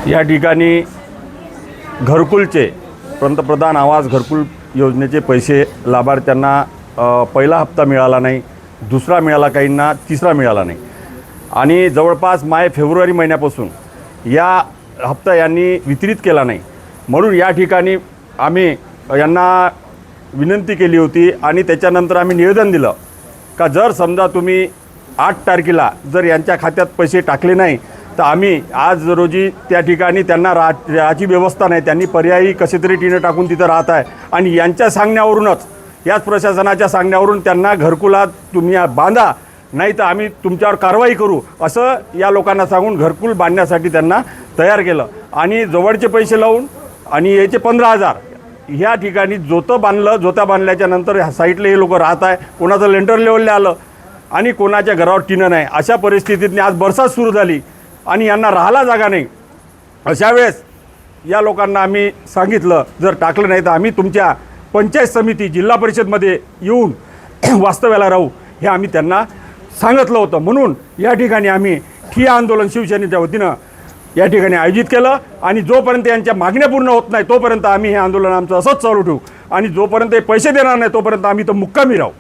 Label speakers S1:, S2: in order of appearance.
S1: या ठिकाणी घरकुलचे पंतप्रधान आवास घरकुल योजनेचे पैसे लाभार्थ्यांना पहिला हप्ता मिळाला नाही, दुसरा मिळाला, काहींना तिसरा मिळाला नाही आणि जवळपास फेब्रुवारी महिन्यापासून या हप्ता यांनी वितरित केला नाही। म्हणून या ठिकाणी आम्ही यांना विनंती केली होती आणि त्याच्यानंतर आम्ही निवेदन दिलं का जर समजा तुम्ही 8 तारखेला जर यांच्या खात्यात पैसे टाकले नाही तर आम्ही आज रोजी त्या ठिकाणी त्यांना राहायची व्यवस्था नाही, त्यांनी पर्यायी कसे तरी टिनं टाकून तिथं राहत आहे आणि यांच्या सांगण्यावरूनच, याच प्रशासनाच्या सांगण्यावरून त्यांना घरकुलात तुम्ही बांधा, नाही तर आम्ही तुमच्यावर कारवाई करू असं या लोकांना सांगून घरकुल बांधण्यासाठी त्यांना तयार केलं आणि जवळचे पैसे लावून आणि याचे 15,000 ह्या ठिकाणी जोता बांधल्याच्या नंतर ह्या साईटला हे लोक राहत आहे, कोणाचं लेंटर लेवलला आलं आणि कोणाच्या घरावर टिनं नाही। अशा परिस्थितीतनी आज बरसात सुरू झाली आणि यांना राहायला जागा नाही। अशा वेळेस या लोकांना आम्ही सांगितलं जर टाकलं नाही तर आम्ही तुमच्या पंचायत समिती जिल्हा परिषदमध्ये येऊन वास्तव्याला राहू, हे आम्ही त्यांना सांगितलं होतं। म्हणून या ठिकाणी आम्ही ठिय्या आंदोलन शिवसेनेच्या वतीनं या ठिकाणी आयोजित केलं आणि जोपर्यंत यांच्या मागण्या पूर्ण होत नाही तोपर्यंत आम्ही हे आंदोलन आमचं असंच चालू ठेवू आणि जोपर्यंत हे पैसे देणार नाही तोपर्यंत आम्ही तर मुक्कामी राहू।